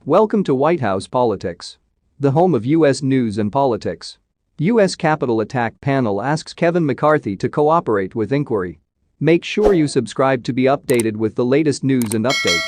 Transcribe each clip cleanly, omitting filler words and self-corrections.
Welcome to White House Politics, the home of U.S. news and politics. U.S. Capitol attack panel asks Kevin McCarthy to cooperate with inquiry. Make sure you subscribe to be updated with the latest news and updates.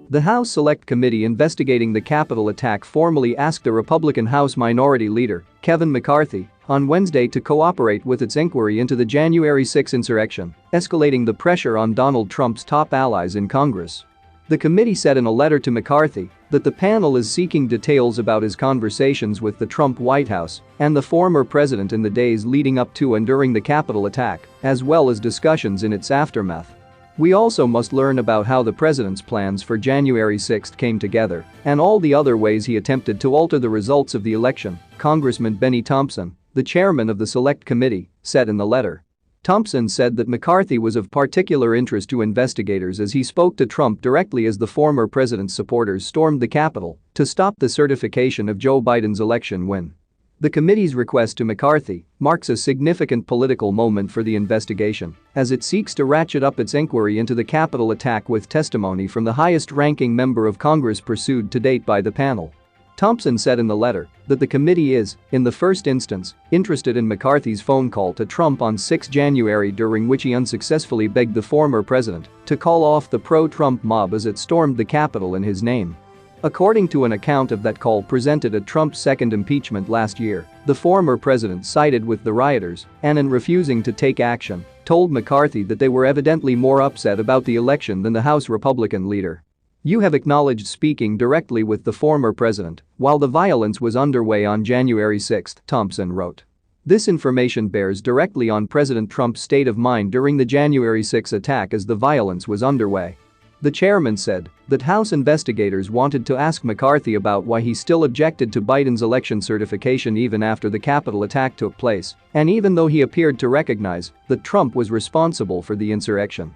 The House Select Committee investigating the Capitol attack formally asked the Republican House Minority Leader, Kevin McCarthy, on Wednesday to cooperate with its inquiry into the January 6 insurrection, escalating the pressure on Donald Trump's top allies in Congress. The committee said in a letter to McCarthy that the panel is seeking details about his conversations with the Trump White House and the former president in the days leading up to and during the Capitol attack, as well as discussions in its aftermath. We also must learn about how the president's plans for January 6 came together and all the other ways he attempted to alter the results of the election, Congressman Benny Thompson, the chairman of the Select Committee, said in the letter. Thompson said that McCarthy was of particular interest to investigators as he spoke to Trump directly as the former president's supporters stormed the Capitol to stop the certification of Joe Biden's election win. The committee's request to McCarthy marks a significant political moment for the investigation as it seeks to ratchet up its inquiry into the Capitol attack with testimony from the highest-ranking member of Congress pursued to date by the panel. Thompson said in the letter that the committee is, in the first instance, interested in McCarthy's phone call to Trump on 6 January during which he unsuccessfully begged the former president to call off the pro-Trump mob as it stormed the Capitol in his name. According to an account of that call presented at Trump's second impeachment last year, the former president sided with the rioters and, in refusing to take action, told McCarthy that they were evidently more upset about the election than the House Republican leader. "You have acknowledged speaking directly with the former president while the violence was underway on January 6, Thompson wrote. This information bears directly on President Trump's state of mind during the January 6 attack as the violence was underway. The chairman said that House investigators wanted to ask McCarthy about why he still objected to Biden's election certification even after the Capitol attack took place, and even though he appeared to recognize that Trump was responsible for the insurrection.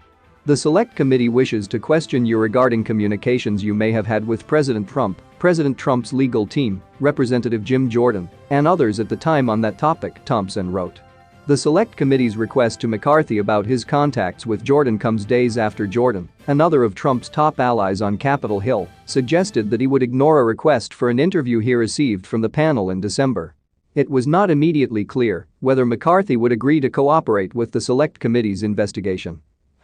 The Select Committee wishes to question you regarding communications you may have had with President Trump's legal team, Representative Jim Jordan, and others at the time on that topic," Thompson wrote. The Select Committee's request to McCarthy about his contacts with Jordan comes days after Jordan, another of Trump's top allies on Capitol Hill, suggested that he would ignore a request for an interview he received from the panel in December. It was not immediately clear whether McCarthy would agree to cooperate with the Select Committee's investigation.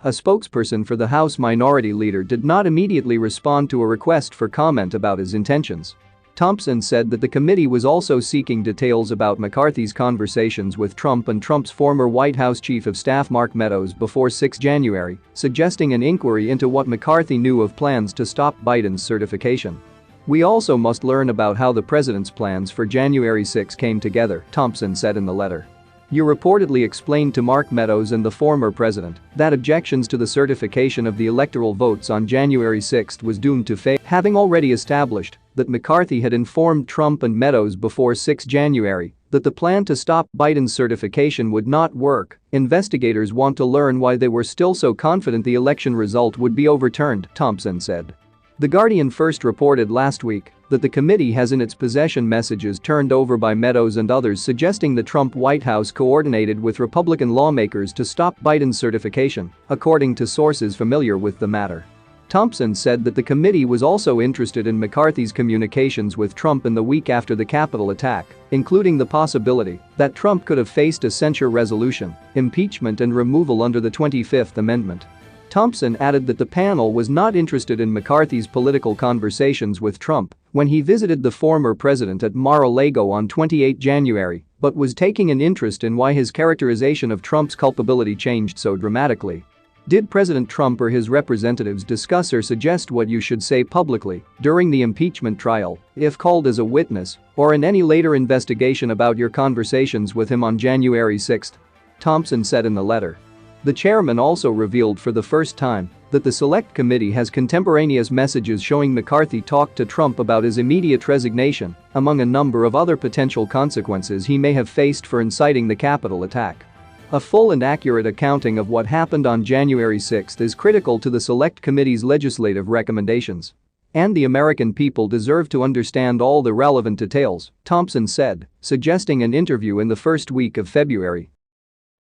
A spokesperson for the House Minority Leader did not immediately respond to a request for comment about his intentions. Thompson said that the committee was also seeking details about McCarthy's conversations with Trump and Trump's former White House Chief of Staff Mark Meadows before 6 January, suggesting an inquiry into what McCarthy knew of plans to stop Biden's certification. "We also must learn about how the president's plans for January 6 came together," Thompson said in the letter. "You reportedly explained to Mark Meadows and the former president that objections to the certification of the electoral votes on January 6 was doomed to fail, having already established that McCarthy had informed Trump and Meadows before 6 January that the plan to stop Biden's certification would not work. Investigators want to learn why they were still so confident the election result would be overturned," Thompson said. The Guardian first reported last week that the committee has in its possession messages turned over by Meadows and others suggesting the Trump White House coordinated with Republican lawmakers to stop Biden's certification, according to sources familiar with the matter. Thompson said that the committee was also interested in McCarthy's communications with Trump in the week after the Capitol attack, including the possibility that Trump could have faced a censure resolution, impeachment and removal under the 25th Amendment. Thompson added that the panel was not interested in McCarthy's political conversations with Trump when he visited the former president at Mar-a-Lago on 28 January, but was taking an interest in why his characterization of Trump's culpability changed so dramatically. "Did President Trump or his representatives discuss or suggest what you should say publicly during the impeachment trial, if called as a witness, or in any later investigation about your conversations with him on January 6?" Thompson said in the letter. The chairman also revealed for the first time that the Select Committee has contemporaneous messages showing McCarthy talked to Trump about his immediate resignation, among a number of other potential consequences he may have faced for inciting the Capitol attack. A full and accurate accounting of what happened on January 6 is critical to the Select Committee's legislative recommendations. And the American people deserve to understand all the relevant details, Thompson said, suggesting an interview in the first week of February.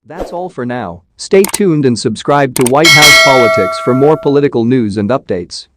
That's all for now. Stay tuned and subscribe to White House Politics for more political news and updates.